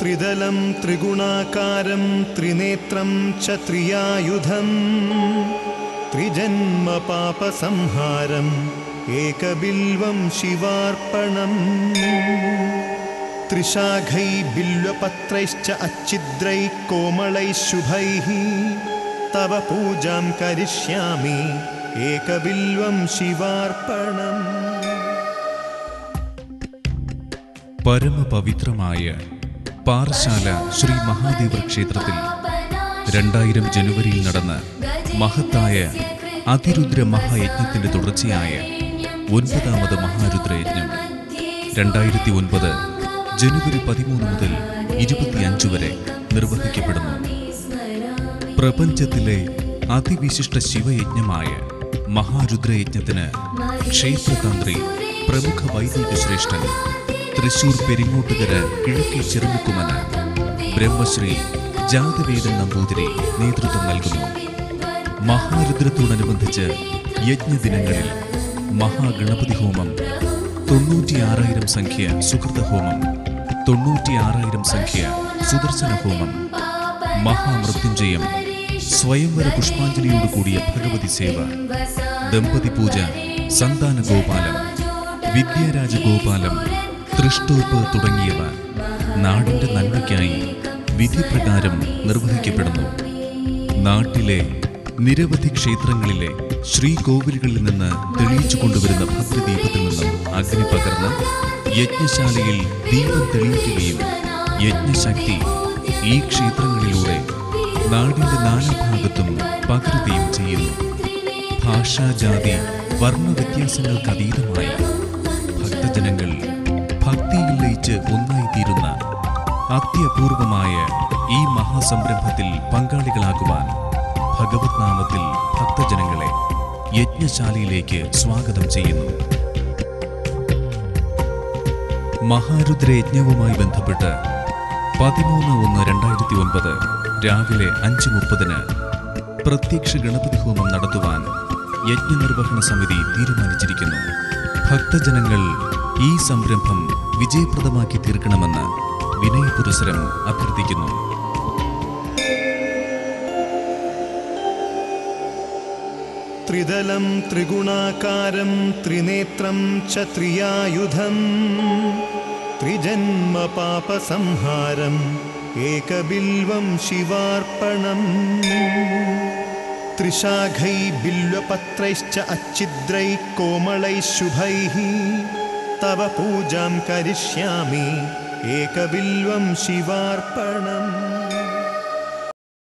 त्रिदलं त्रिगुणाकारं त्रिनेत्रं च त्रियायुधं त्रिजन्म पापसंहारम् एकबिल्वं शिवार्पणम् त्रिशाखै बिल्वपत्रैश्च अच्छिद्रैः कोमलैः शुभैः तव पूजां करिष्यामि एकबिल्वं शिवार्पणम्. പരമപവിത്രമായ പാറശാല ശ്രീ മഹാദേവർ ക്ഷേത്രത്തിൽ 2000 ജനുവരിയിൽ നടന്ന മഹത്തായ അതിരുദ്ര മഹായജ്ഞത്തിന്റെ തുടർച്ചയായ 9ാമത് മഹാരുദ്രയജ്ഞം 2009 ജനുവരി 13 മുതൽ 25 വരെ നിർവഹിക്കപ്പെടുന്നു. പ്രപഞ്ചത്തിലെ അതിവിശിഷ്ട ശിവയജ്ഞമായ മഹാരുദ്രയജ്ഞത്തിന് ക്ഷേത്രതന്ത്രി പ്രമുഖ വൈദിക ശ്രേഷ്ഠൻ തൃശൂർ പെരിങ്ങോട്ടുകര കിഴക്കേ ചെറുമുക്കുമന ബ്രഹ്മശ്രീ ജാതവേദൻ നമ്പൂതിരി നേതൃത്വം നൽകുന്നു. മഹാരുദ്രത്തോടനുബന്ധിച്ച് യജ്ഞദിനങ്ങളിൽ മഹാഗണപതി ഹോമം, 96,000 സംഖ്യ സുഹൃത ഹോമം, 96,000 സംഖ്യ സുദർശന ഹോമം, മഹാമൃത്യുഞ്ജയം, സ്വയംവര പുഷ്പാഞ്ജലിയോട് കൂടിയ ഭഗവതി സേവ, ദമ്പതി പൂജ, സന്താന ഗോപാലം, വിദ്യാരാജഗോപാലം, തൃഷ്ടോപ്പ് തുടങ്ങിയവ നാടിന്റെ നന്മയ്ക്കായി വിധിപ്രകാരം നിർവഹിക്കപ്പെടുന്നു. നാട്ടിലെ നിരവധി ക്ഷേത്രങ്ങളിലെ ശ്രീകോവിലുകളിൽ നിന്ന് തെളിയിച്ചു കൊണ്ടുവരുന്ന ഭദ്രദീപത്തിൽ നിന്നും അഗ്നി പകർന്ന് യജ്ഞശാലയിൽ ദീപം തെളിയിക്കുകയും യജ്ഞശക്തി ഈ ക്ഷേത്രങ്ങളിലൂടെ നാടിന്റെ നാനാഭാഗത്തും പകരുകയും ചെയ്യുന്നു. ഭാഷാജാതി വർണ്ണ വ്യത്യാസങ്ങൾക്കതീതമായി ഭക്തജനങ്ങൾ ഭക്തിയിൽ ലയിച്ച് ഒന്നായിത്തീരുന്ന അത്യപൂർവമായ ഈ മഹാസംരംഭത്തിൽ പങ്കാളികളാകുവാൻ ഭഗവത് നാമത്തിൽ ഭക്തജനങ്ങളെ യജ്ഞശാലയിലേക്ക് സ്വാഗതം ചെയ്യുന്നു. മഹാരുദ്രയജ്ഞവുമായി ബന്ധപ്പെട്ട് 13/1/2009 രാവിലെ 5:30 പ്രത്യക്ഷ ഗണപതി ഹോമം നടത്തുവാൻ യജ്ഞനിർവഹണ സമിതി തീരുമാനിച്ചിരിക്കുന്നു. ഭക്തജനങ്ങൾ ഈ സംരംഭം വിജയപ്രദമാക്കി തീർക്കണമെന്ന് വിനയപുരസരം അഭ്യർത്ഥിക്കുന്നു. त्रिदलं त्रिगुणाकारं त्रिनेत्रं च त्रियायुधं त्रिजन्म पापसंहारम् एकबिल्वं शिवार्पणम् त्रिशाखै बिल्वपत्रैश्च अच्छिद्रैः कोमलैः शुभैः तव पूजां करिष्यामि एकबिल्वं शिवार्पणम्.